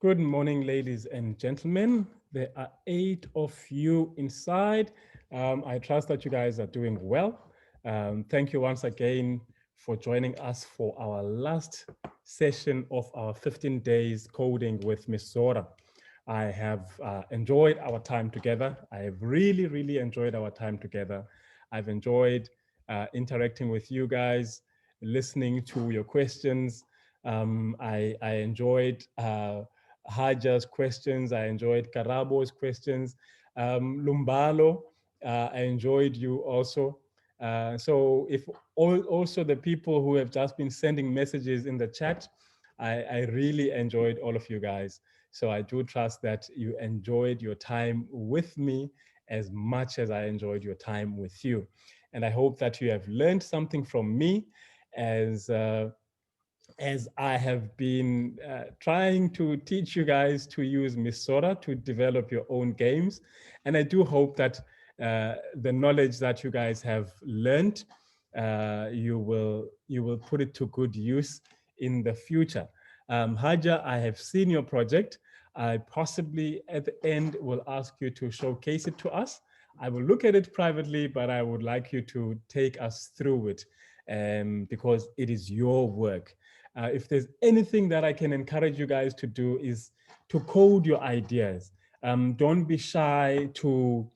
Good morning, ladies and gentlemen. There are 8 of you inside. I trust that you guys are doing well. Thank you once again for joining us for our last session of our 15 days coding with Miss Zora. I have enjoyed our time together. I have really enjoyed our time together. I've enjoyed interacting with you guys, listening to your questions. I enjoyed Haja's questions. I enjoyed Karabo's questions. Lumbalo, I enjoyed you also. So if also the people who have just been sending messages in the chat, I really enjoyed all of you guys. So I do trust that you enjoyed your time with me as much as I enjoyed your time with you. And I hope that you have learned something from me as I have been trying to teach you guys to use Miss Zora to develop your own games. And I do hope that the knowledge that you guys have learned, you will put it to good use in the future. Haja, I have seen your project. I possibly at the end will ask you to showcase it to us. I will look at it privately, but I would like you to take us through it because it is your work. If there's anything that I can encourage you guys to do is to code your ideas. Don't be shy to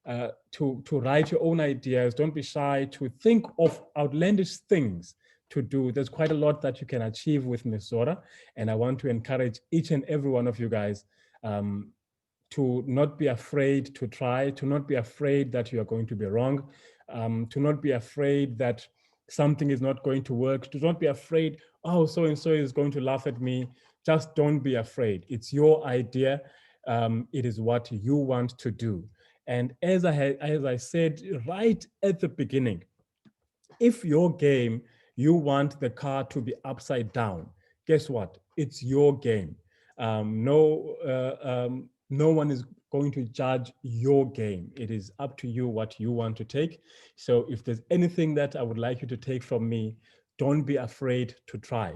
write your own ideas. Don't be shy to think of outlandish things to do. There's quite a lot that you can achieve with Miss Zora, and I want to encourage each and every one of you guys to not be afraid to try, to not be afraid that you are going to be wrong, to not be afraid that something is not going to work, to not be afraid, oh, so-and-so is going to laugh at me. Just don't be afraid. It's your idea. It is what you want to do. And as I said right at the beginning, if your game, you want the car to be upside down, guess what? It's your game. No one is going to judge your game. It is up to you what you want to take. So if there's anything that I would like you to take from me, don't be afraid to try.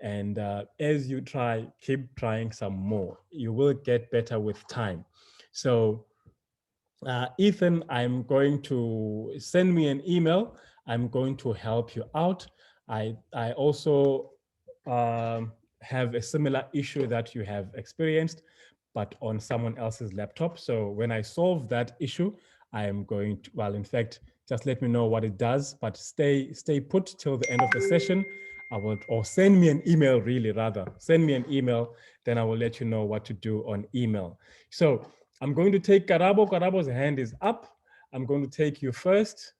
And as you try, keep trying some more. You will get better with time. So Ethan, I'm going to send me an email. I'm going to help you out. I also have a similar issue that you have experienced, but on someone else's laptop. So when I solve that issue, I am going to, well, in fact, just let me know what it does, but stay put till the end of the session. I will, or send me an email, really, rather. Send me an email, then I will let you know what to do on email. So I'm going to take Karabo. Karabo's hand is up. I'm going to take you first.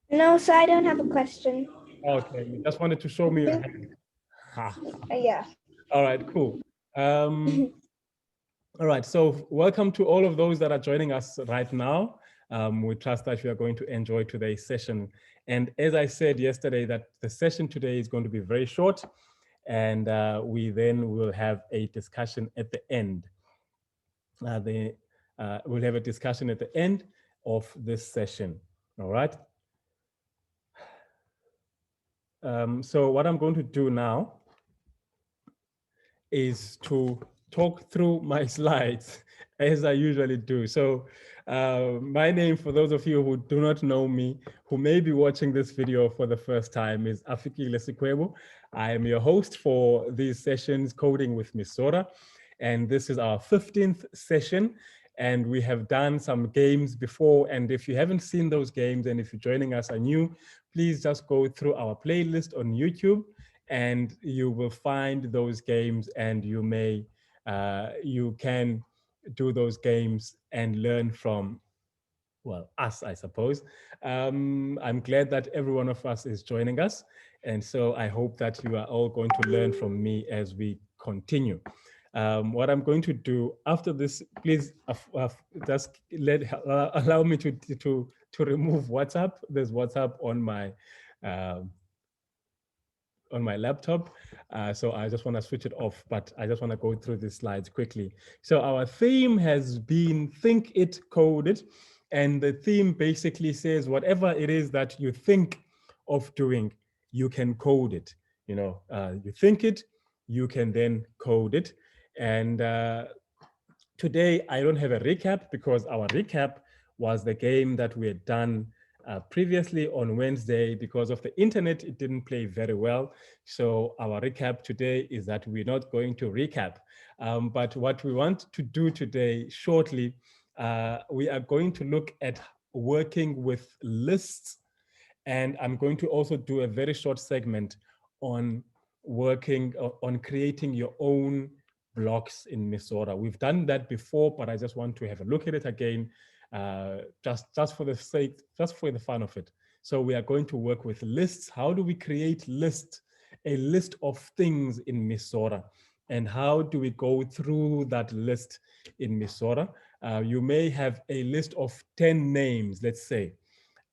No, so I don't have a question. Okay, you just wanted to show me your hand. Yeah. All right, cool. All right, so welcome to all of those that are joining us right now. We trust that you are going to enjoy today's session. And as I said yesterday, that the session today is going to be very short, and we then will have a discussion at the end. We'll have a discussion at the end of this session, all right? So what I'm going to do now is to talk through my slides as I usually do. So my name, for those of you who do not know me, who may be watching this video for the first time, is Afikile Sikwebo. I am your host for these sessions, Coding with Miss Zora. And this is our 15th session. And we have done some games before. And if you haven't seen those games, and if you're joining us anew, please just go through our playlist on YouTube and you will find those games, and you can do those games and learn from, well, us, I suppose. I'm glad that every one of us is joining us. And so I hope that you are all going to learn from me as we continue. What I'm going to do after this, please just allow me to remove WhatsApp. There's WhatsApp on my laptop. So I just want to switch it off, but I just want to go through these slides quickly. So our theme has been Think It, Code It. And the theme basically says whatever it is that you think of doing, you can code it. You know, you think it, you can then code it. And today I don't have a recap because our recap was the game that we had done previously on Wednesday. Because of the internet, it didn't play very well. So our recap today is that we're not going to recap. But what we want to do today shortly, we are going to look at working with lists. And I'm going to also do a very short segment on working on creating your own blocks in Misora. We've done that before, but I just want to have a look at it again, just for the sake, just for the fun of it. So we are going to work with lists. How do we create lists, a list of things in Misora? And how do we go through that list in Misora? You may have a list of 10 names, let's say,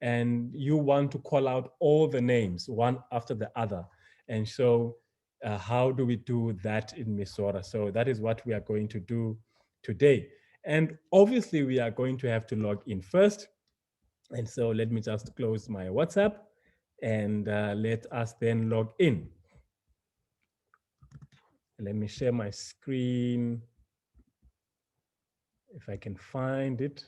and you want to call out all the names one after the other. And so how do we do that in Misora? So that is what we are going to do today. And obviously we are going to have to log in first. And so let me just close my WhatsApp and let us then log in. Let me share my screen if I can find it.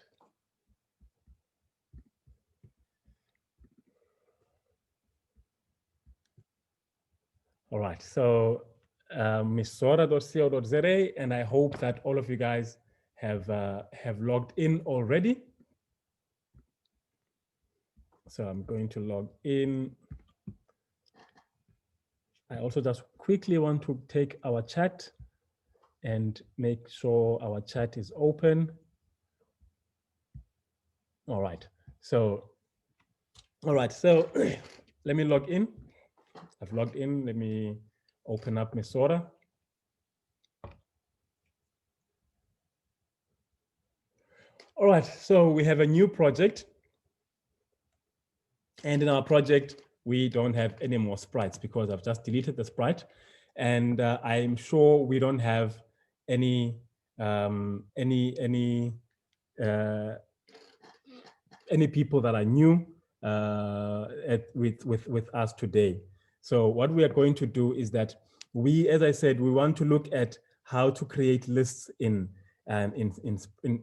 All right, so misora.co.za, and I hope that all of you guys have logged in already. So I'm going to log in. I also just quickly want to take our chat and make sure our chat is open. All right, so let me log in. I've logged in. Let me open up Misora. All right, so we have a new project. And in our project, we don't have any more sprites because I've just deleted the sprite. And I'm sure we don't have any people that are new with us today. So what we are going to do is that we, as I said, we want to look at how to create lists in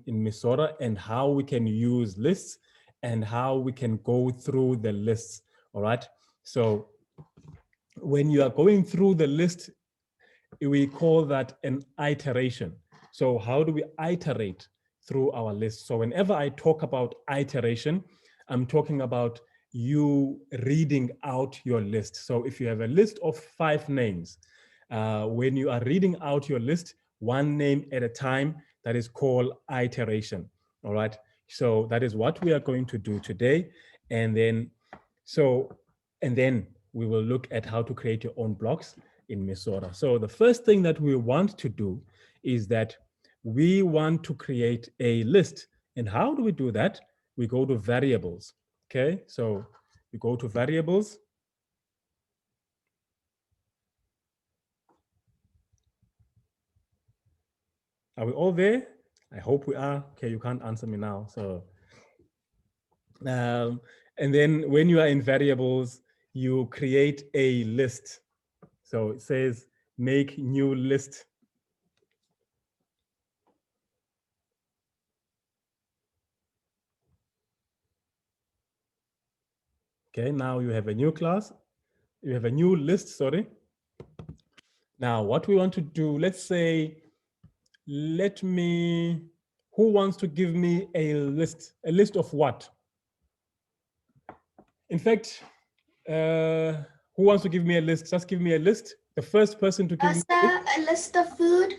Misora and how we can use lists and how we can go through the lists. All right. So when you are going through the list, we call that an iteration. So how do we iterate through our list? So whenever I talk about iteration, I'm talking about you reading out your list. So if you have a list of 5 names, when you are reading out your list, one name at a time, that is called iteration. All right. So that is what we are going to do today. And then we will look at how to create your own blocks in Misora. So the first thing that we want to do is that we want to create a list. And how do we do that? We go to variables. Okay, so we go to variables. Are we all there? I hope we are. Okay, you can't answer me now. So, and then when you are in variables, you create a list. So it says make new list. Okay, now you have a new class. You have a new list, sorry. Now what we want to do, let's say, who wants to give me a list? A list of what? In fact, who wants to give me a list? Just give me a list. The first person to give me a list of food.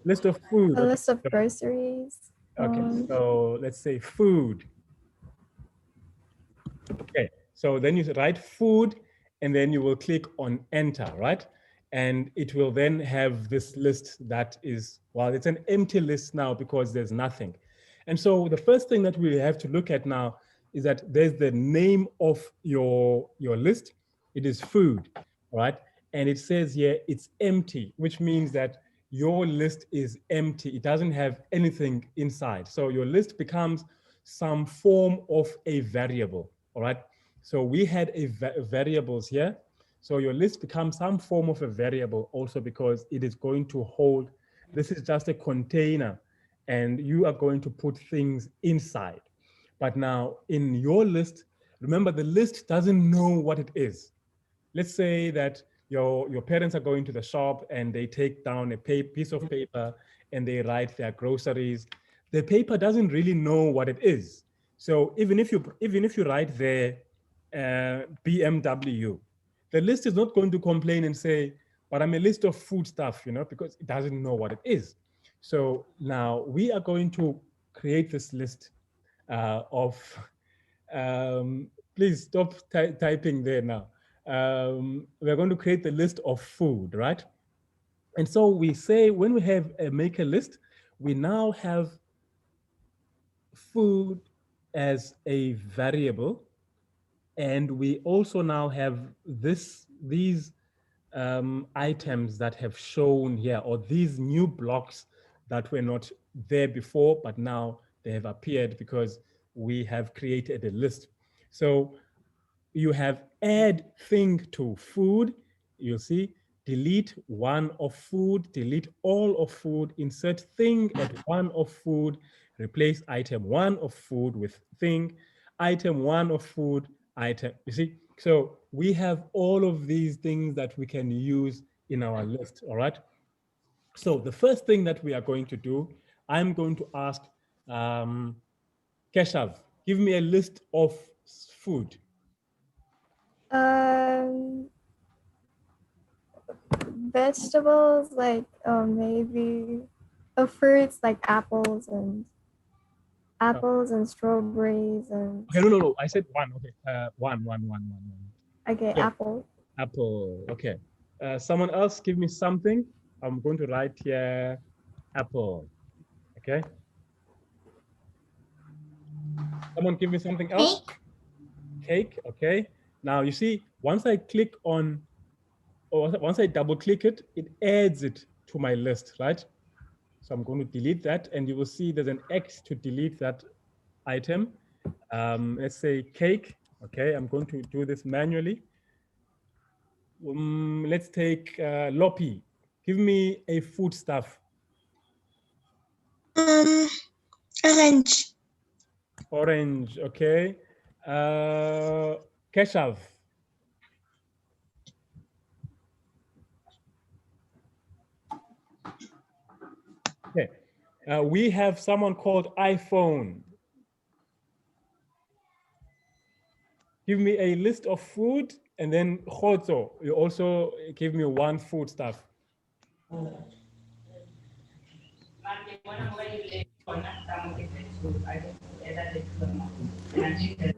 List of food. A list of groceries. Okay, so let's say food. Okay, so then you write food and then you will click on enter, right? And it will then have this list that is, well, it's an empty list now because there's nothing. And so the first thing that we have to look at now is that there's the name of your list. It is food, right? And it says here it's empty, which means that your list is empty. It doesn't have anything inside. So your list becomes some form of a variable, all right? So we had variables here. So your list becomes some form of a variable also because it is going to hold This is just a container and you are going to put things inside. But now in your list, remember the list doesn't know what it is. Let's say that your parents are going to the shop and they take down a piece of paper and they write their groceries. The paper doesn't really know what it is. So even if you write there BMW, the list is not going to complain and say, but I'm a list of food stuff, because it doesn't know what it is. So now we are going to create this list of please stop typing there now. We're going to create the list of food, right? And so we say when we have a make a list, we now have food as a variable, and we also now have these items that have shown here, or these new blocks that were not there before, but now they have appeared because we have created a list. So you have add thing to food, you'll see, delete one of food, delete all of food, insert thing at one of food, replace item one of food with thing, item one of food, item, you see? So we have all of these things that we can use in our list, all right? So the first thing that we are going to do, I'm going to ask Keshav, give me a list of food. Vegetables like maybe fruits like apples and strawberries and Okay, no. I said one. Okay, one. okay, Yeah. apple. Apple. Okay. Someone else give me something. I'm going to write here apple. Okay. Someone give me something else. Cake. Okay. Now you see, once I click on, or once I double click it, it adds it to my list, right? So I'm going to delete that, and you will see there's an X to delete that item. Let's say cake. Okay, I'm going to do this manually. Let's take Lopi. Give me a food stuff. Orange. Orange, okay. Keshav. Okay. We have someone called iPhone. Give me a list of food, and then Khoto, you also give me one food stuff.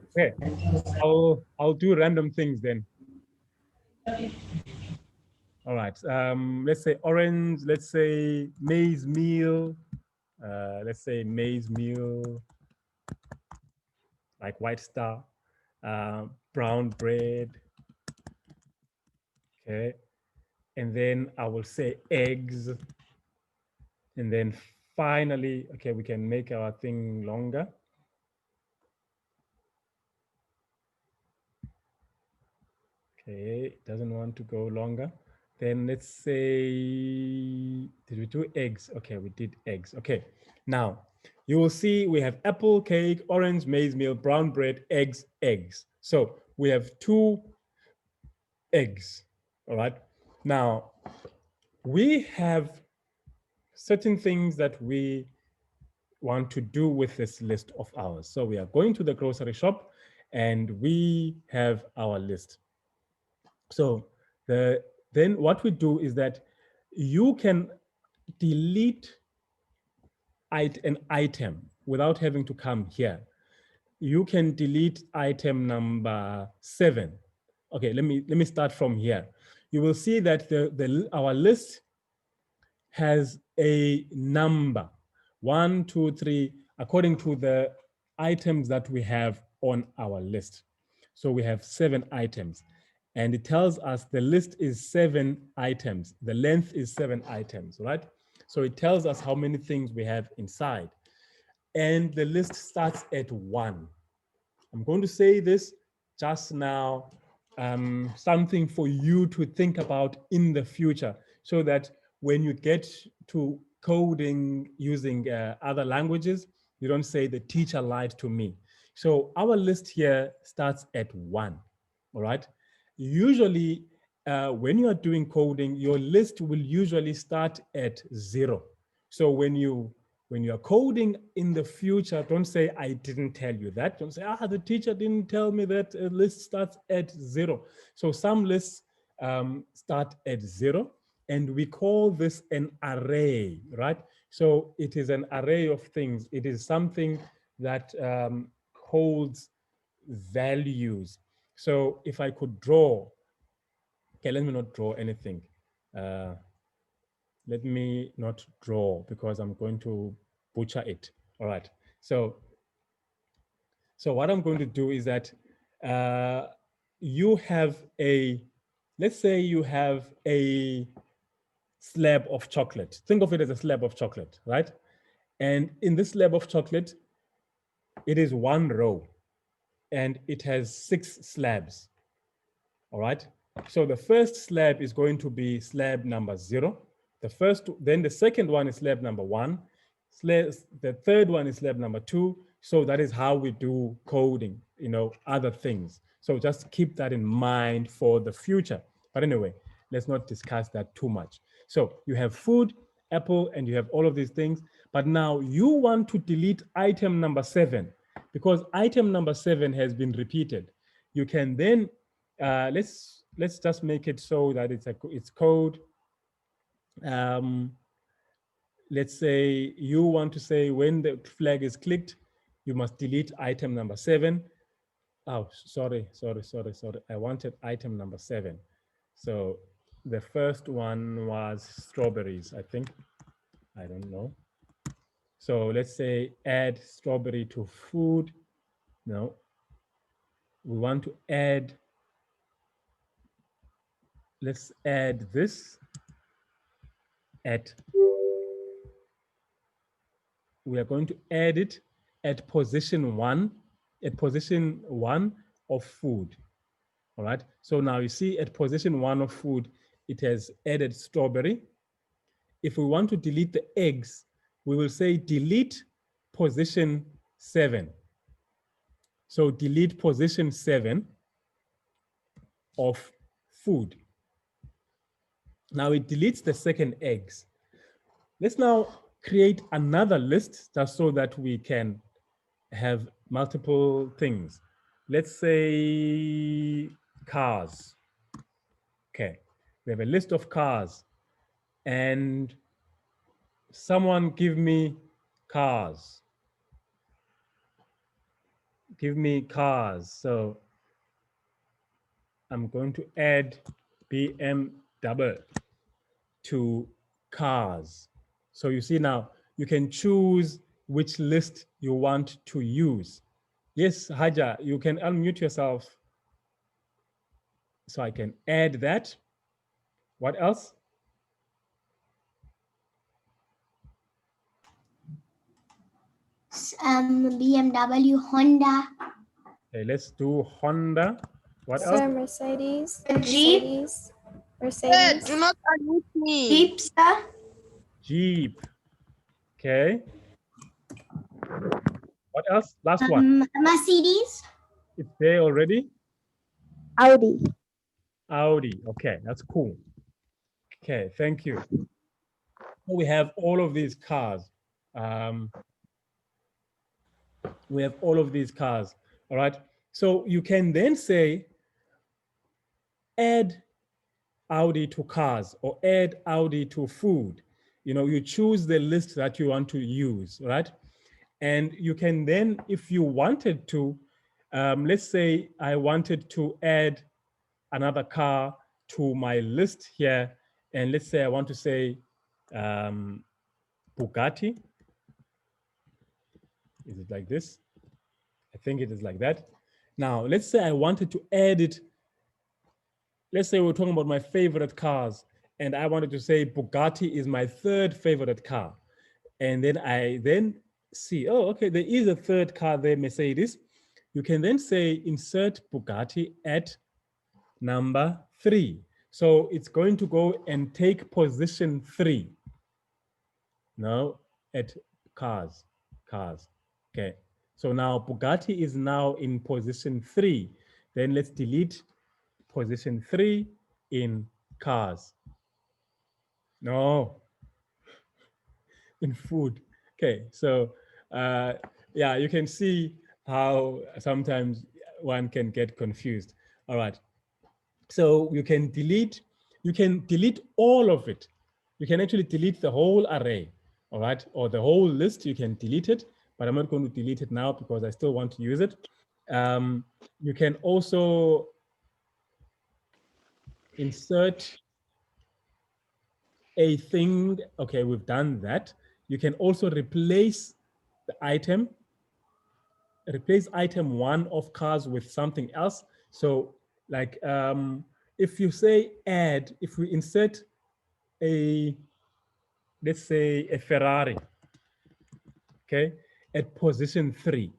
Okay, I'll do random things then. All right, let's say orange, let's say maize meal, let's say maize meal, like White Star, brown bread, okay. And then I will say eggs. And then finally, okay, we can make our thing longer. Okay, it doesn't want to go longer. Then let's say, did we do eggs? Okay, we did eggs. Okay, now you will see we have apple, cake, orange, maize meal, brown bread, eggs, eggs. So we have 2 eggs, all right? Now, we have certain things that we want to do with this list of ours. So we are going to the grocery shop and we have our list. So then what we do is that you can delete an item without having to come here. You can delete item number 7. Okay, let me start from here. You will see that our list has a number 1, 2, 3, according to the items that we have on our list. So we have 7 items, and it tells us the list is 7 items. The length is 7 items, right? So it tells us how many things we have inside. And the list starts at 1. I'm going to say this just now, something for you to think about in the future, so that when you get to coding using other languages, you don't say the teacher lied to me. So our list here starts at 1, all right? Usually, when you are doing coding, your list will usually start at 0. So when you are coding in the future, don't say, I didn't tell you that. Don't say, the teacher didn't tell me that a list starts at 0. So some lists start at 0, and we call this an array, right? So it is an array of things. It is something that holds values. So if I could draw, okay, let me not draw anything. Let me not draw because I'm going to butcher it. All right. So what I'm going to do is that you have let's say you have a slab of chocolate. Think of it as a slab of chocolate, right? And in this slab of chocolate, it is 1 row and it has 6 slabs. All right. So the first slab is going to be slab number 0. Then the second one is slab number 1. The third one is slab number 2. So that is how we do coding, other things. So just keep that in mind for the future. But anyway, let's not discuss that too much. So you have food, apple, and you have all of these things. But now you want to delete item number 7 because item number 7 has been repeated. You can then let's just make it so that it's code. Let's say you want to say when the flag is clicked, you must delete item number 7. Oh, sorry. I wanted item number 7. So the first one was strawberries, I think. I don't know. So let's say add strawberry to food. No. We want to add, let's add this we are going to add it at position 1 of food. All right. So now you see at position 1 of food, it has added strawberry. If we want to delete the eggs, we will say delete position 7. So delete position 7 of food. Now it deletes the second eggs. Let's now create another list just so that we can have multiple things. Let's say cars. Okay, we have a list of cars and someone give me cars. Give me cars. So I'm going to add BMW to cars. So you see now, you can choose which list you want to use. Yes, Haja, you can unmute yourself. So I can add that. What else? BMW, Honda. Okay, let's do Honda. What Sir, else? Mercedes. Jeep. Mercedes. Do not unmute me. Jeep, sir. Jeep. Okay. What else? Last one. Mercedes. It's there already. Audi. Audi. Okay, that's cool. Okay, thank you. So we have all of these cars. We have all of these cars. All right. So you can then say, add Audi to cars or add Audi to food. You choose the list that you want to use, right? And you can then, if you wanted to, let's say I wanted to add another car to my list here. And let's say I want to say Bugatti. Is it like this? I think it is like that. Now, let's say I wanted to add it. Let's say we're talking about my favorite cars and I wanted to say Bugatti is my 3rd favorite car. And then I see, oh, okay, there is a 3rd car there, Mercedes. You can then say insert Bugatti at number 3. So it's going to go and take position 3. No, at cars. Okay. So now Bugatti is now in position 3. Then let's delete position 3 in cars. No, in food. Okay, so yeah, you can see how sometimes one can get confused. All right, so you can delete all of it. You can actually delete the whole array, all right, or the whole list. You can delete it, but I'm not going to delete it now because I still want to use it. You can also insert a thing. Okay, we've done that. You can also replace the item, replace item 1 of cars with something else. So like if you say add, if we insert a, let's say a Ferrari, okay, at position 3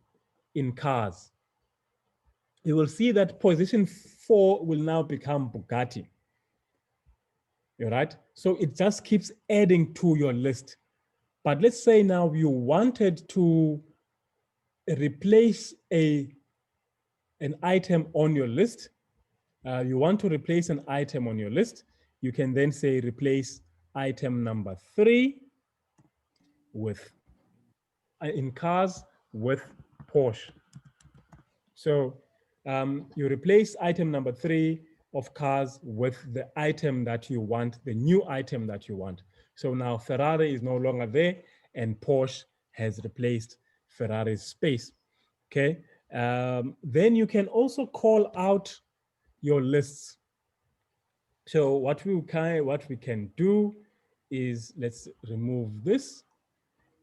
in cars, you will see that position 4 will now become Bugatti. All right, so it just keeps adding to your list. But let's say now you wanted to replace an item on your list. You want to replace an item on your list. You can then say replace item number 3 with in cars with Porsche. So you replace item number 3 of cars with the item that you want, the new item that you want. So now Ferrari is no longer there and Porsche has replaced Ferrari's space. Okay. Then you can also call out your lists. So what we can do is, let's remove this,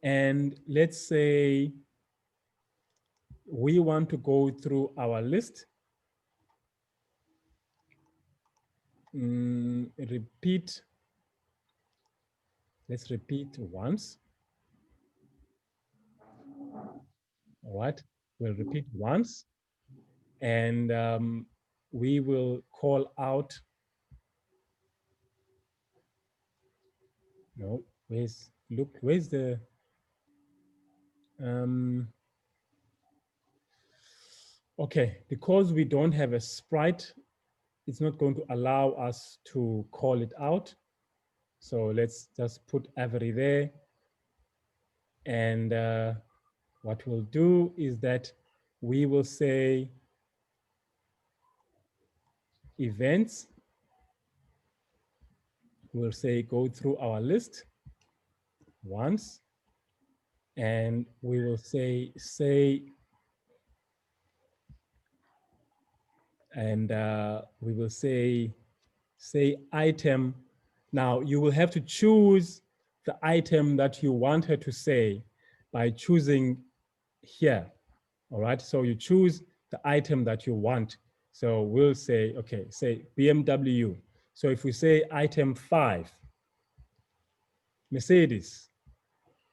and let's say we want to go through our list. Repeat. Let's repeat once. All right, we'll repeat once, and we will call out. No, where's the okay, because we don't have a sprite, it's not going to allow us to call it out. So let's just put Avery there. And what we'll do is that we will say events. We'll say go through our list once. And we will say and we will say item. Now you will have to choose the item that you want her to say by choosing here. All right, so you choose the item that you want. So we'll say, okay, say BMW. So if we say item 5, Mercedes,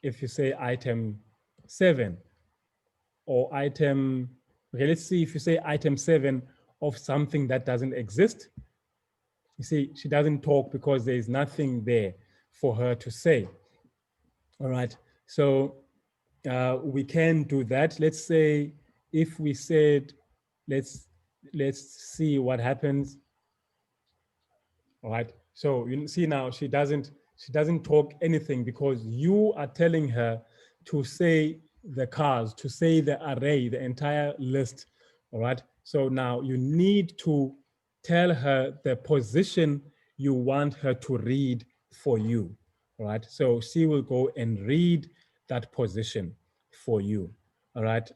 if you say item 7, or item, okay, let's see if you say item 7 of something that doesn't exist. You see, she doesn't talk because there is nothing there for her to say. All right, so we can do that. Let's say if we said, let's see what happens. All right, so you see now she doesn't talk anything because you are telling her to say the cars, to say the array, the entire list. All right, so now you need to tell her the position you want her to read for you. All right, so she will go and read that position for you. All right,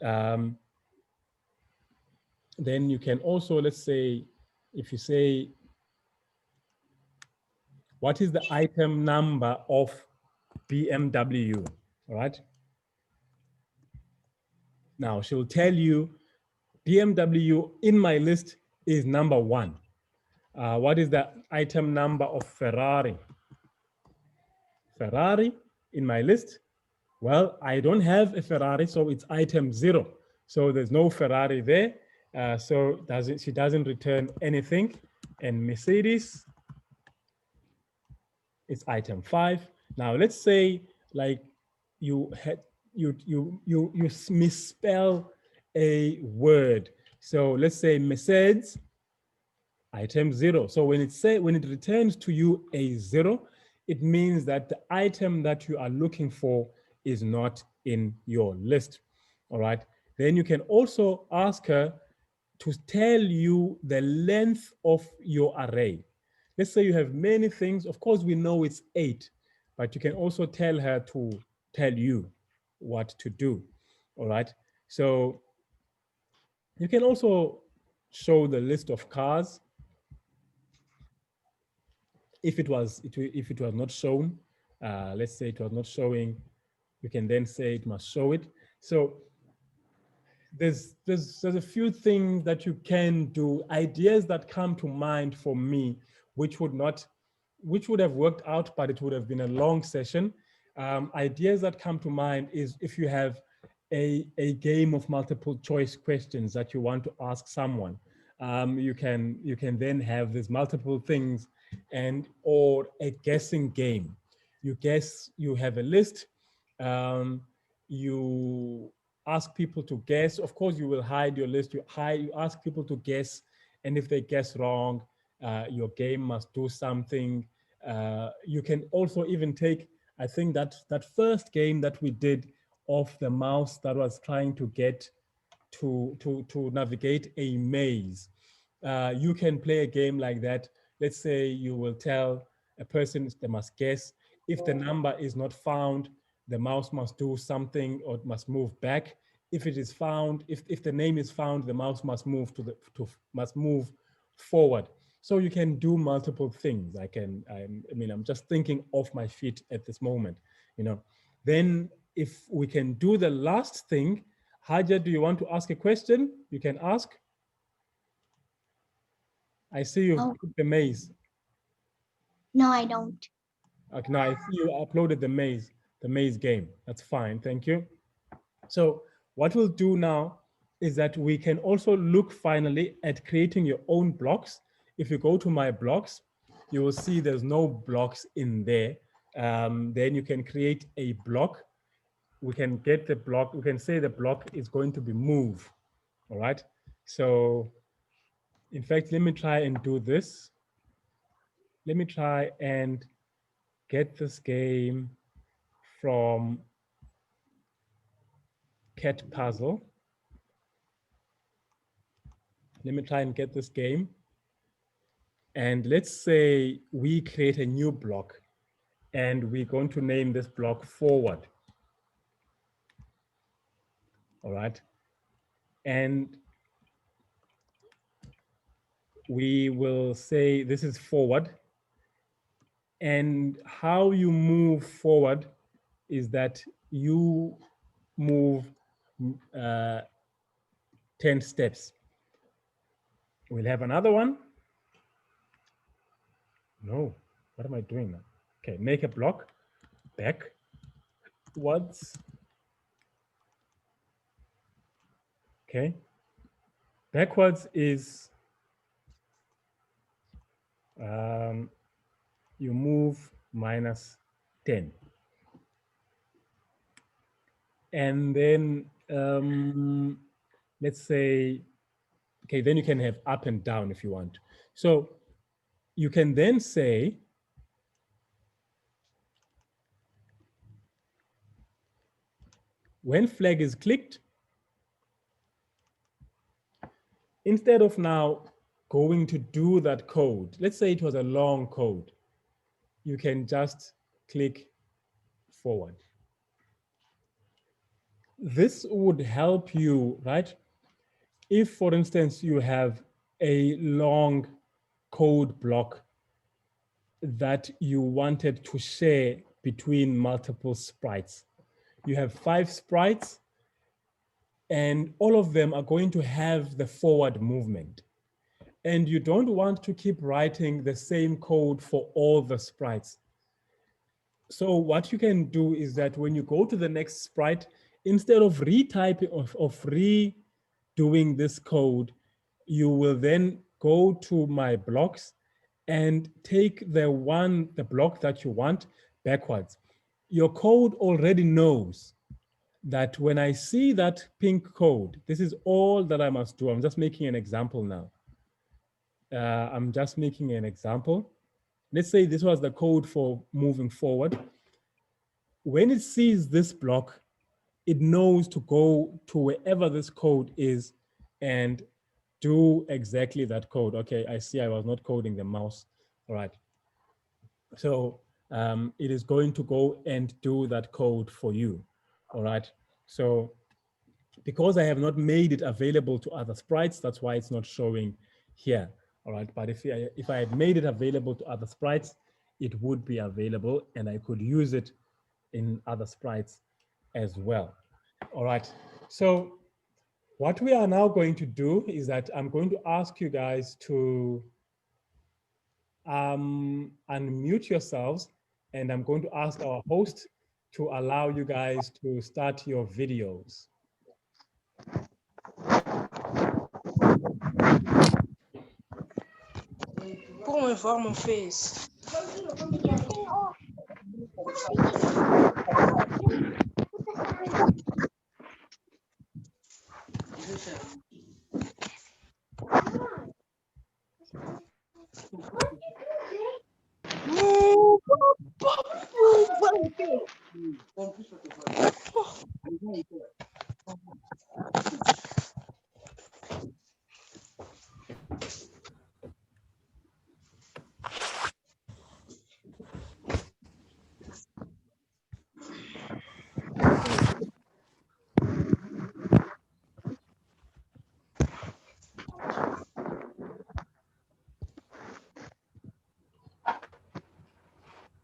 then you can also, let's say, if you say, what is the item number of BMW? All right. Now she'll tell you BMW in my list is number 1. What is the item number of Ferrari? Ferrari in my list? Well, I don't have a Ferrari, so it's item 0. So there's no Ferrari there. So she doesn't return anything. And Mercedes is item 5. Now let's say like you misspell a word. So let's say message item 0. So when it returns to you a 0, it means that the item that you are looking for is not in your list. All right. Then you can also ask her to tell you the length of your array. Let's say you have many things. Of course, we know it's 8, but you can also tell her to tell you what to do. All right. So you can also show the list of cars. If it was not shown, let's say it was not showing, you can then say it must show it. So there's a few things that you can do, ideas that come to mind for me, which would have worked out, but it would have been a long session. Ideas that come to mind is if you have a game of multiple choice questions that you want to ask someone, you can then have these multiple things, or a guessing game. You guess, you have a list, you ask people to guess. Of course, you will hide your list. You ask people to guess, and if they guess wrong, your game must do something. You can also even take, I think that first game that we did of the mouse that was trying to get to navigate a maze. You can play a game like that. Let's say you will tell a person they must guess. If the number is not found, the mouse must do something or it must move back. If it is found, if the name is found, the mouse must move must move forward. So you can do multiple things. I'm just thinking off my feet at this moment, Then if we can do the last thing, Haja, do you want to ask a question? You can ask. I see you put the maze. No, I don't. Okay, now I see you uploaded the maze game. That's fine, thank you. So what we'll do now is that we can also look finally at creating your own blocks. If you go to my blocks, you will see there's no blocks in there. Then you can create a block. We can get the block, we can say the block is going to be move, all right? So in fact, let me try and do this. Let me try and get this game from Cat Puzzle. Let me try and get this game. And let's say we create a new block and we're going to name this block forward. All right. And we will say this is forward. And how you move forward is that you move 10 steps. We'll have another one. No, what am I doing now? Okay, make a block backwards. Okay, backwards is you move minus 10. And then let's say, okay, then you can have up and down if you want. So you can then say, when flag is clicked, instead of now going to do that code, let's say it was a long code, you can just click forward. This would help you, right? If, for instance, you have a long code block that you wanted to share between multiple sprites. You have 5 sprites and all of them are going to have the forward movement. And you don't want to keep writing the same code for all the sprites. So what you can do is that when you go to the next sprite, instead of retyping, of redoing this code, you will then go to my blocks and take the block that you want backwards. your code already knows that when I see that pink code, this is all that I must do. I'm just making an example now. I'm just making an example. Let's say this was the code for moving forward. When it sees this block, it knows to go to wherever this code is and do exactly that code. Okay, I see I was not coding the mouse. All right. So it is going to go and do that code for you. All right. So because I have not made it available to other sprites, that's why it's not showing here. All right. But if I had made it available to other sprites, it would be available and I could use it in other sprites as well. All right. So what we are now going to do is that I'm going to ask you guys to unmute yourselves, and I'm going to ask our host to allow you guys to start your videos. Como eu formo fez?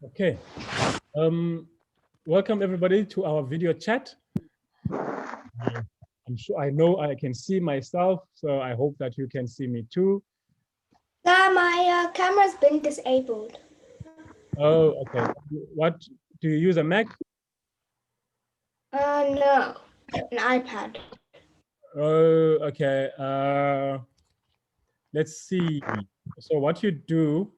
Okay. Welcome everybody to our video chat. I'm sure I know I can see myself, so I hope that you can see me too. My camera's been disabled. Oh, okay. What do you use, a Mac? No, an iPad. Oh, okay. Let's see. So what you do,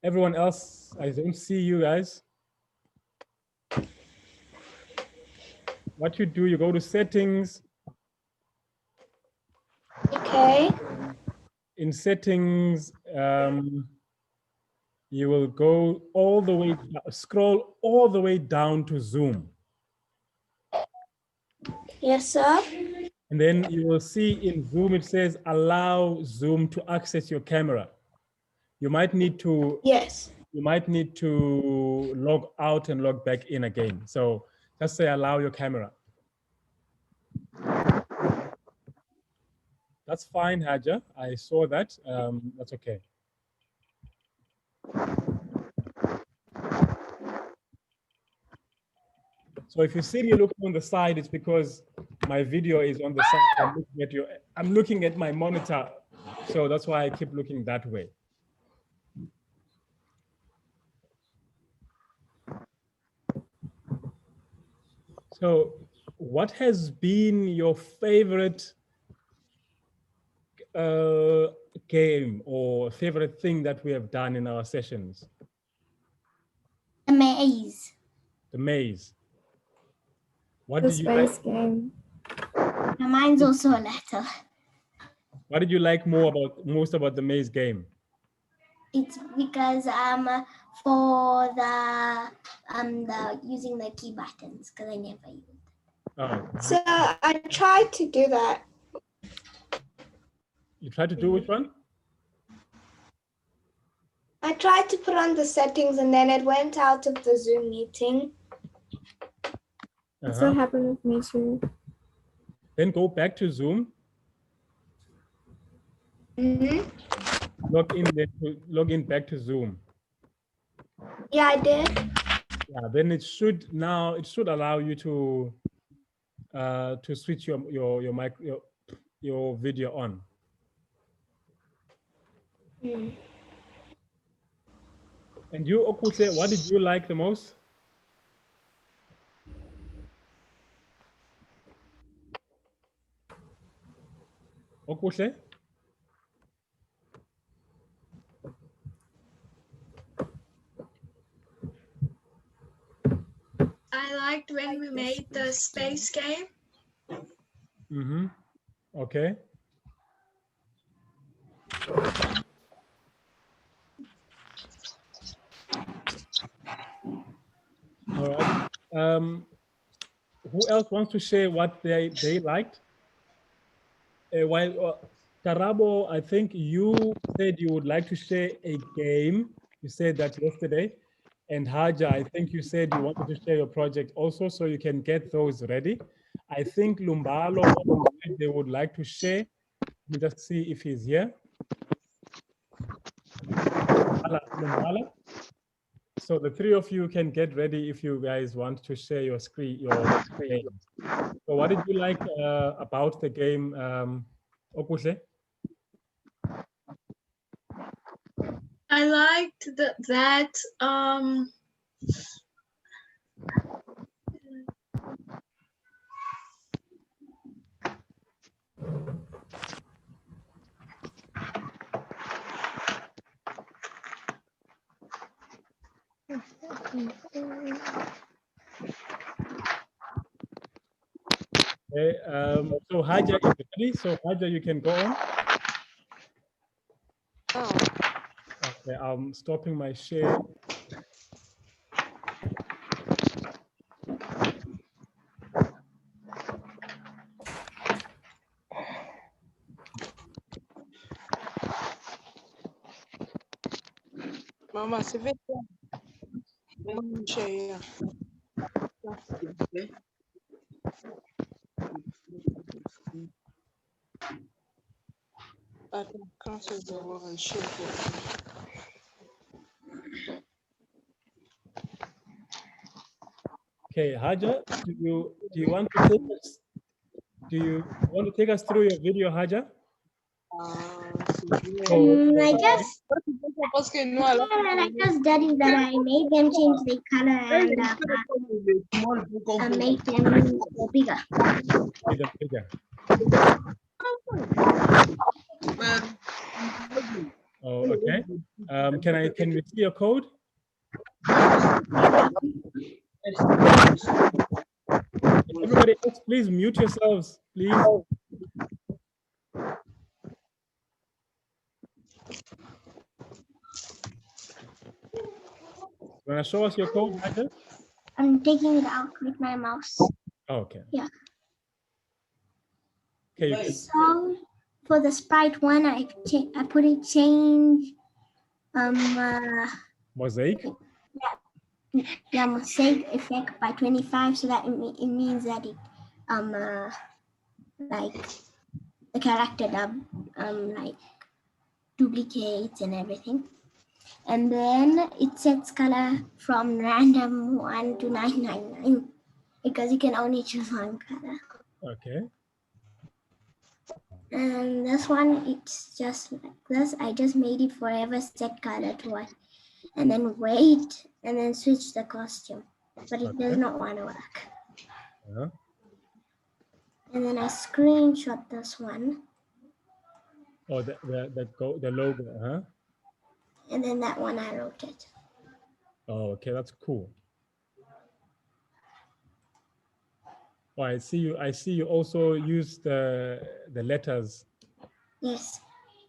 everyone else, I don't see you guys. What you do, you go to settings. Okay. In settings, you will go all the way, scroll all the way down to Zoom. Yes, sir. And then you will see in Zoom, it says, allow Zoom to access your camera. You might need to, Yes. you might need to log out and log back in again. So just say, allow your camera. That's fine, Haja. I saw that. That's okay. So if you see me looking on the side, it's because my video is on the side. I'm looking at my monitor. So that's why I keep looking that way. So what has been your favorite game or favorite thing that we have done in our sessions? The maze. The maze. What The did you like? space game. Now, mine's also a letter. What did you like most about the maze game? It's because for the using the key buttons, because I never used it. Oh, So I tried to do that. you tried to do which one? I tried to put on the settings and then it went out of the Zoom meeting. That's what happened with me too. Then go back to Zoom. Mm-hmm. Log in back to Zoom. Yeah, I did. Yeah, then it should allow you to switch your mic your video on. Mm. And you, Okuse, what did you like the most? Okuse? I liked when we made the space game. Mm-hmm. Okay. All right. Who else wants to share what they liked? While Karabo, I think you said you would like to share a game. You said that yesterday. And Haja, I think you said you wanted to share your project also, so you can get those ready. I think Lumbalo also said they would like to share. Let me just see if he's here. Lumbala. So the three of you can get ready if you guys want to share your screen, your games. So what did you like about the game, Okuhle? I liked that Okay, so Haja is ready. So Haja, you can go on. Okay, I'm stopping my share. Mama, c'est fait. Share. Attends, quand c'est d'avoir un share. Okay, Haja, do you want to take us? Do you want to take us through your video, Haja? I just studied that I made them change the color and make them bigger. Make them bigger. Oh, okay. Can we see your code? Everybody else, please mute yourselves, please. You want to show us your code, Haja? I'm taking it out with my mouse. Oh, okay. Yeah. Okay. So for the sprite one, I put it change Mosaic. Yeah, mosaic effect by 25, so that it means that it like the character like duplicates and everything. And then it sets color from random 1 to 999 because you can only choose one color. Okay. And this one, it's just like this. I just made it forever set color to what, and then wait, and then switch the costume. But it does not want to work. Uh-huh. And then I screenshot this one. Oh, the logo, huh? And then that one I wrote it. Oh, okay, that's cool. Oh, I see you also use the letters. Yes.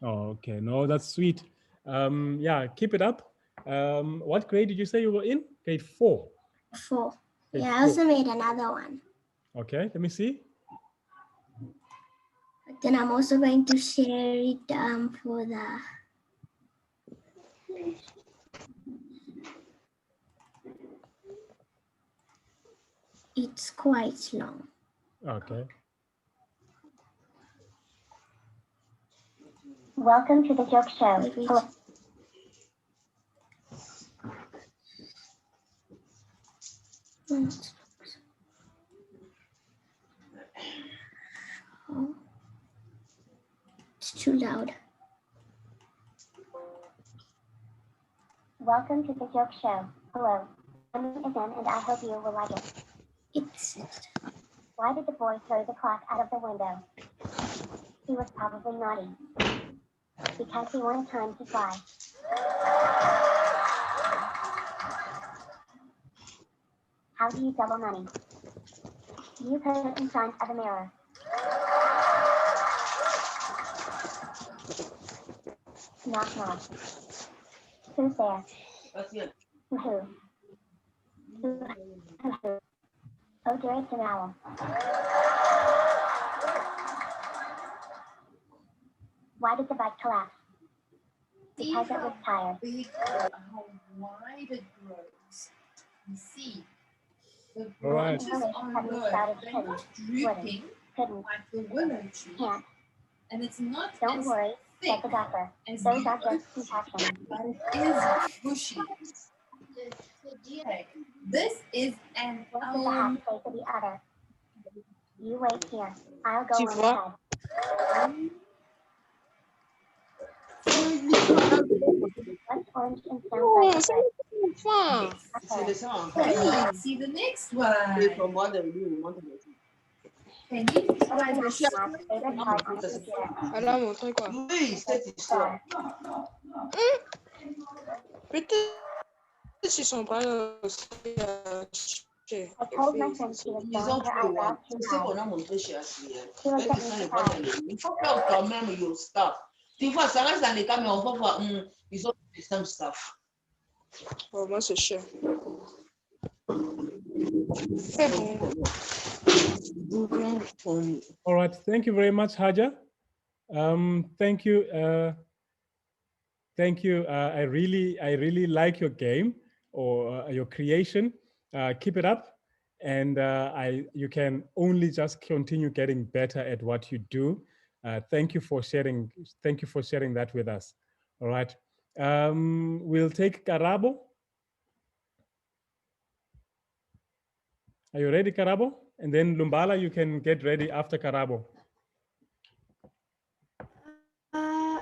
Oh, okay. No, that's sweet. Yeah, keep it up. What grade did you say you were in? Grade 4. 4. Grade Yeah, 4. I also made another one. Okay, let me see. But then I'm also going to share it for the it's quite long. Okay. Welcome to the joke show. Hello. Oh. It's too loud. Welcome to the joke show. Hello. I'm Ethan and I hope you will like it. It's... Why did the boy throw the clock out of the window? He was probably naughty. Because he wanted time to fly. How do you double money? You put it in front of a mirror. Knock, knock. Who's there? Who? Who? Oh dear, it's an owl. Why did the bike collapse? Because it was tired. How wide it grows. You see, the All right. branches are good. They're not drooping like the willow tree. Can't. And it's not Don't as worry, thick said the doctor. as Those the are just oak tree, contractions. but it is bushy. Okay, this is an What does the hat say to the other? You wait here. I'll go Tu on vois? ahead. What's orange and sounds Oh, like c'est a enfin. Okay. See the next one. Can you What is try the this? next favorite part on the computer? Elle a montré quoi? Star. Peut-être si son bras aussi. I told my friend she was going her eyebrows too high. She looked at me surprised. Il faut faire quand même your stuff. Tu vois, ça reste dans les cas, mais on va voir, ils ont the same stuff. Oh, moi, c'est cher. C'est bon. All right. Thank you very much, Haja. Thank you. Thank you. I really like your game or your creation. Keep it up, and you can only just continue getting better at what you do. Thank you for sharing. Thank you for sharing that with us. All right. We'll take Karabo. Are you ready, Karabo? And then Lumbala, you can get ready after Karabo.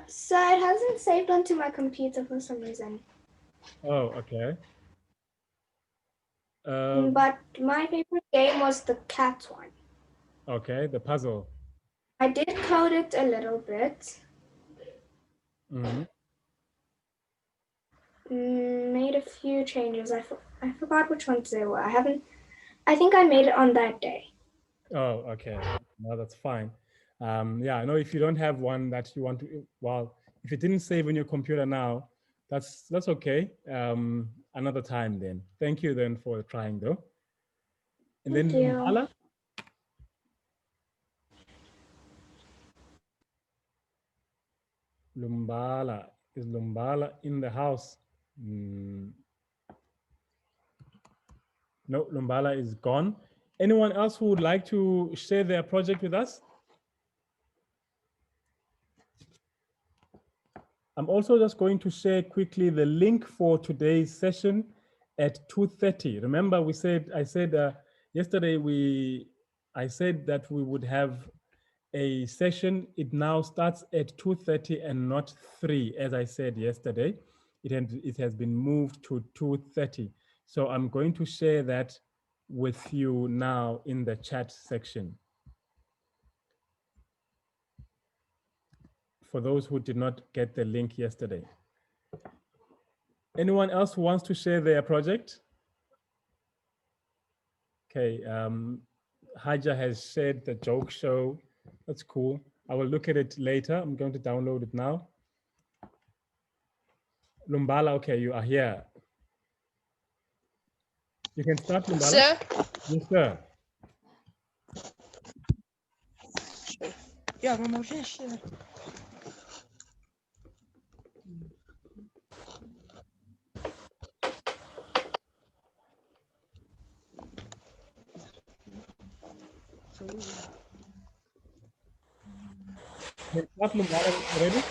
So it hasn't saved onto my computer for some reason. Oh, okay. But my favorite game was the cat one. Okay, the puzzle. I did code it a little bit. Mhm. Made a few changes. I forgot which ones they were. I think I made it on that day. Oh, okay. No, that's fine. Yeah, I know if you don't have one that you want to, well, if it didn't save on your computer now, that's okay. Another time then. Thank you then for trying though. And Thank then you. Lumbala. Lumbala. Is Lumbala in the house? No, Lumbala is gone. Anyone else who would like to share their project with us? I'm also just going to share quickly the link for today's session at 2:30. Remember, I said yesterday I said that we would have a session. It now starts at 2:30 and not 3, as I said yesterday. It has been moved to 2:30. So I'm going to share that with you now in the chat section. For those who did not get the link yesterday. Anyone else who wants to share their project? Okay, Haja has shared the joke show. That's cool. I will look at it later. I'm going to download it now. Lumbala, okay, you are here. You can start, Lumbala. Sir? Yes, sir. Yeah, maman, viens chier. Can start, Lumbala, ready?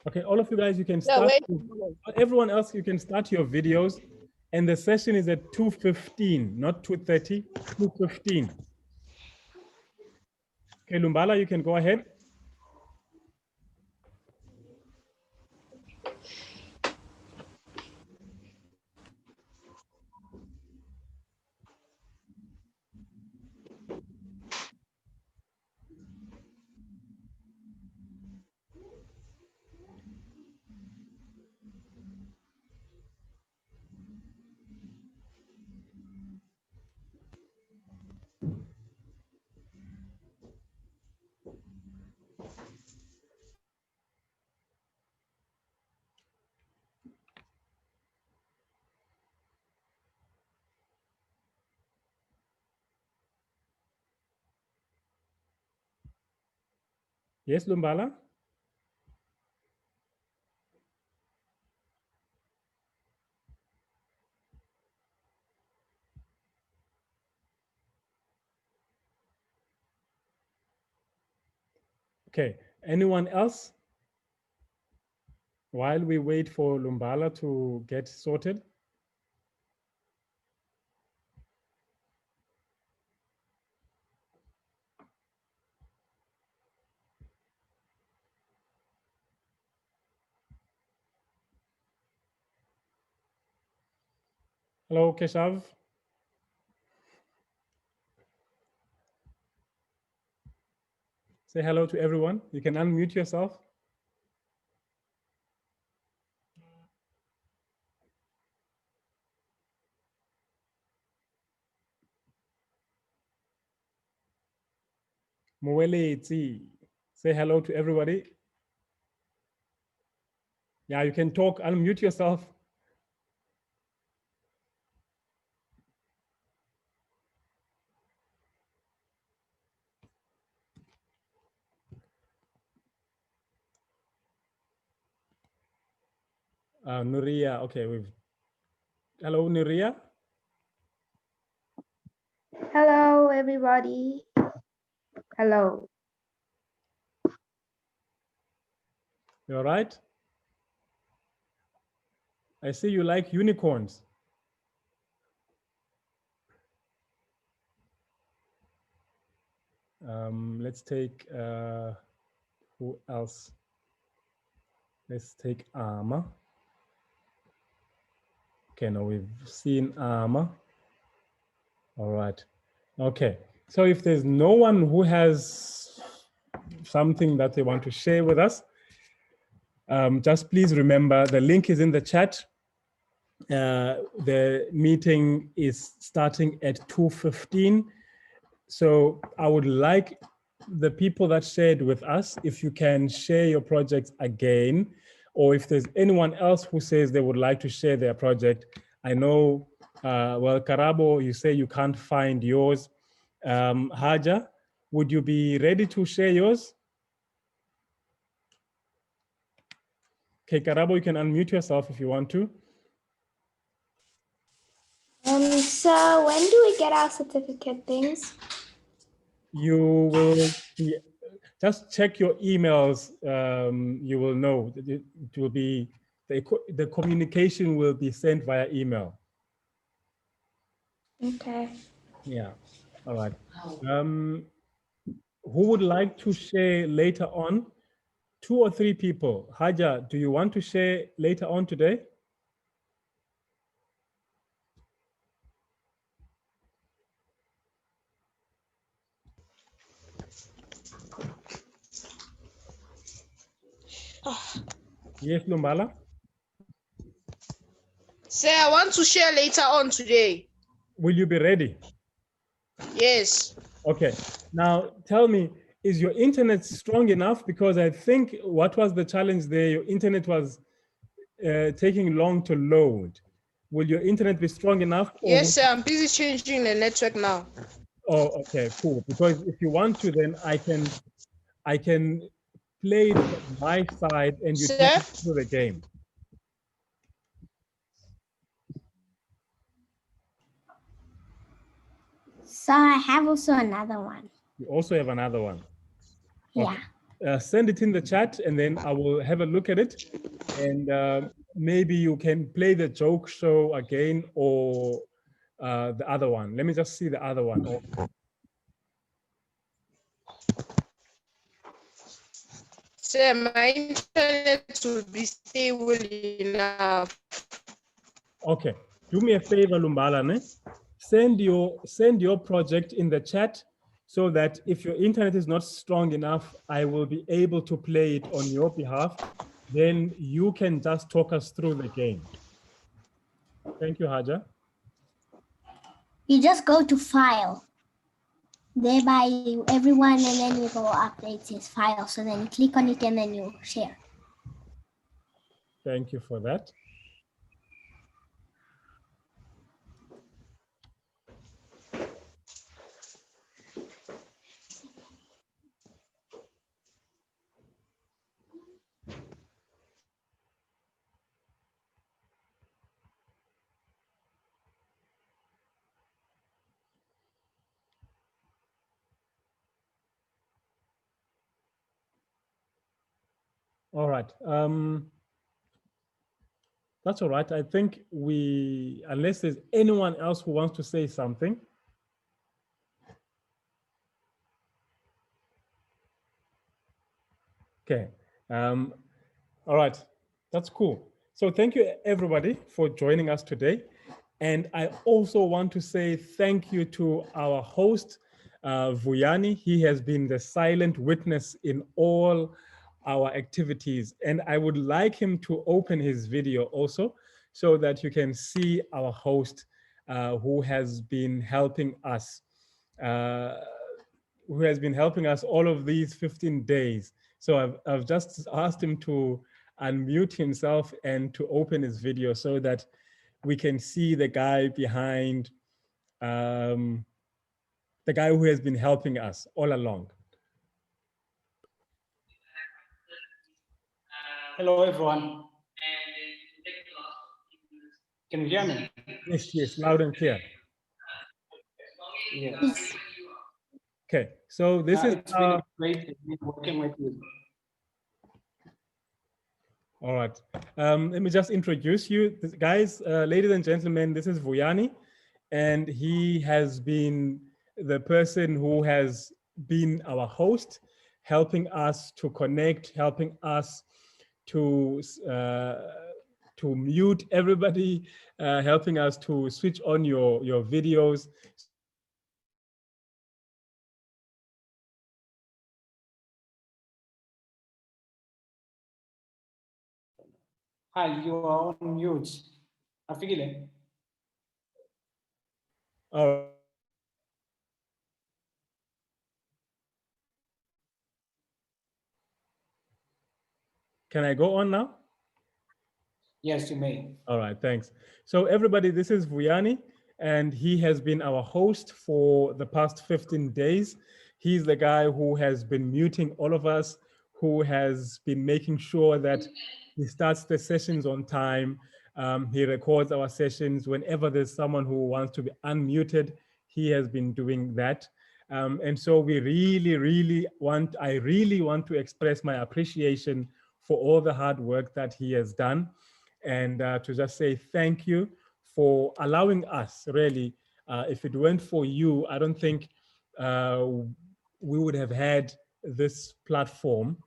Okay, all of you guys, you can Yeah, start. wait. Everyone else, you can start your videos. And the session is at 2:15, not 2:30, 2:15. Okay, Lumbala, you can go ahead. Yes, Lumbala? Okay, anyone else? While we wait for Lumbala to get sorted. Hello, Keshav. Say hello to everyone. You can unmute yourself. Mwele Tsi. Say hello to everybody. Yeah, you can talk, unmute yourself. Nuria, okay, hello, Nuria. Hello, everybody. Hello. You all right? I see you like unicorns. Let's take, who else? Let's take Ama. Okay, now we've seen Ama. All right. Okay, so if there's no one who has something that they want to share with us, just please remember the link is in the chat. The meeting is starting at 2:15. So I would like the people that shared with us, if you can share your projects again, or if there's anyone else who says they would like to share their project. I know, well, Karabo, you say you can't find yours. Haja, would you be ready to share yours? Okay, Karabo, you can unmute yourself if you want to. So when do we get our certificate things? You will be, just check your emails. You will know that it will be, the communication will be sent via email. Okay. Yeah, all right. Who would like to share later on? 2 or 3 people. Haja, do you want to share later on today? Yes, Lumbala? Say, I want to share later on today. Will you be ready? Yes. Okay, now tell me, is your internet strong enough? Because I think what was the challenge there? Your internet was taking long to load. Will your internet be strong enough? Yes, sir. I'm busy changing the network now. Oh, okay, cool. Because if you want to, then I can play it from my side and you take Sir? it through the game. So I have also another one. You also have another one. Yeah. send it in the chat, and then I will have a look at it. And maybe you can play the joke show again, or the other one. Let me just see the other one. Sir, my internet will be stable enough. Okay, do me a favor, Lumbala, ne? Send your project in the chat, so that if your internet is not strong enough, I will be able to play it on your behalf. Then you can just talk us through the game. Thank you, Haja. You just go to file, thereby everyone, and then you go update his file. So then you click on it and then you share. Thank you for that. All right. That's all right. I think unless there's anyone else who wants to say something. Okay. All right. That's cool. So thank you, everybody, for joining us today. And I also want to say thank you to our host, Vuyani. He has been the silent witness in all our activities. And I would like him to open his video also, so that you can see our host who has been helping us, all of these 15 days. So I've just asked him to unmute himself and to open his video, so that we can see the guy behind, the guy who has been helping us all along. Hello, everyone. Can you hear me? Yes, loud and clear. Yes. Okay, so this is... It's been great working with you. All right. Let me just introduce you. Guys, ladies and gentlemen, this is Vuyani, and he has been the person who has been our host, helping us to connect, helping us to mute everybody, helping us to switch on your videos. Hi, you are on mute. Afigile. Oh. Can I go on now? Yes, you may. All right, thanks. So everybody, this is Vuyani, and he has been our host for the past 15 days. He's the guy who has been muting all of us, who has been making sure that he starts the sessions on time. He records our sessions. Whenever there's someone who wants to be unmuted, he has been doing that. And so I really want to express my appreciation for all the hard work that he has done, and to just say thank you for allowing us, really. If it weren't for you, I don't think we would have had this platform.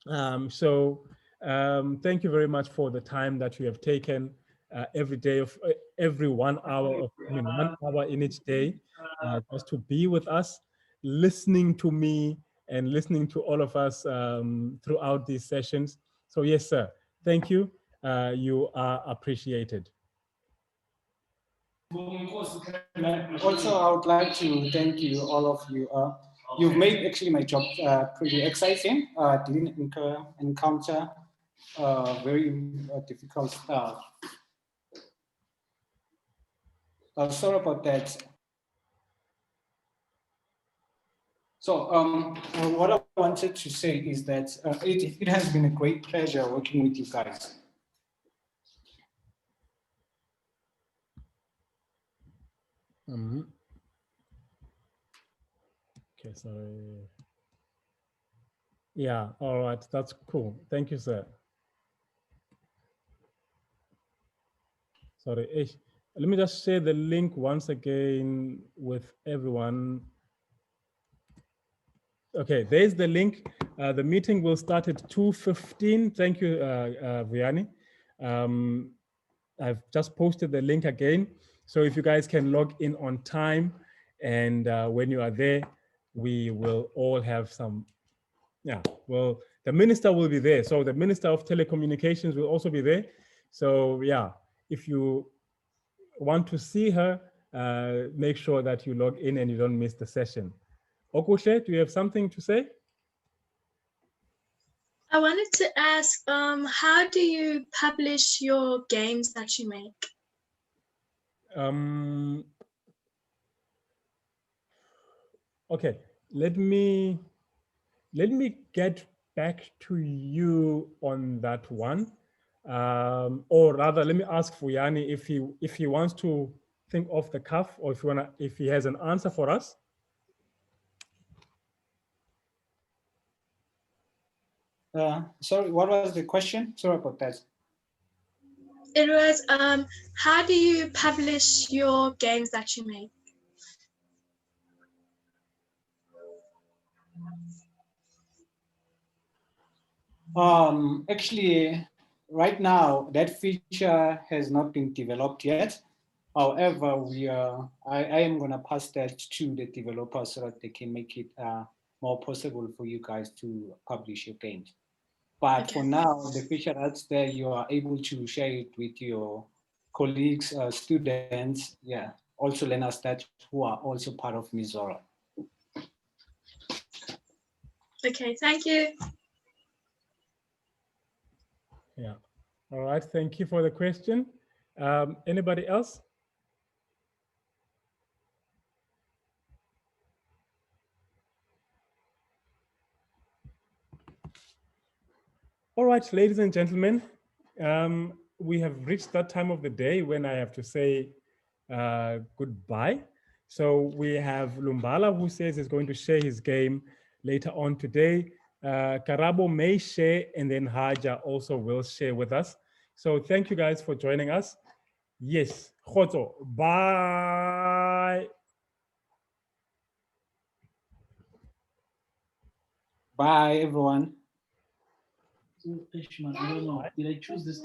Thank you very much for the time that you have taken every day of every 1 hour of, 1 hour in each day, just to be with us, listening to me and listening to all of us throughout these sessions. So yes, sir, thank you. You are appreciated. Also, I would like to thank you, all of you. You've made actually my job pretty exciting. Didn't encounter very difficult stuff. Sorry about that. So what I wanted to say is that it has been a great pleasure working with you guys. Okay, sorry. Yeah, all right, that's cool. Thank you, sir. Sorry, let me just share the link once again with everyone. Okay, there's the link. The meeting will start at 2:15. Thank you, Vianney. I've just posted the link again. So if you guys can log in on time, and when you are there, we will all have some, yeah, well, the minister will be there. So the Minister of Telecommunications will also be there. So yeah, if you want to see her, make sure that you log in and you don't miss the session. Okushe, do you have something to say? I wanted to ask, how do you publish your games that you make? Okay, let me get back to you on that one, or rather, let me ask Fuyani if he wants to think off the cuff, or if he has an answer for us. Sorry, what was the question? Sorry about that. It was, how do you publish your games that you make? Actually, right now that feature has not been developed yet. However, I am gonna pass that to the developers so that they can make it more possible for you guys to publish your games. But Okay. for now, the feature that's there, you are able to share it with your colleagues, students, yeah, also learners that who are also part of Mizora. Okay, thank you. Yeah. All right. Thank you for the question. Anybody else? All right, ladies and gentlemen, we have reached that time of the day when I have to say goodbye. So we have Lumbala, who says he's going to share his game later on today. Karabo may share, and then Haja also will share with us. So thank you guys for joining us. Yes, Khoto, bye. Bye, everyone. So, Ishman, I don't know, did I choose this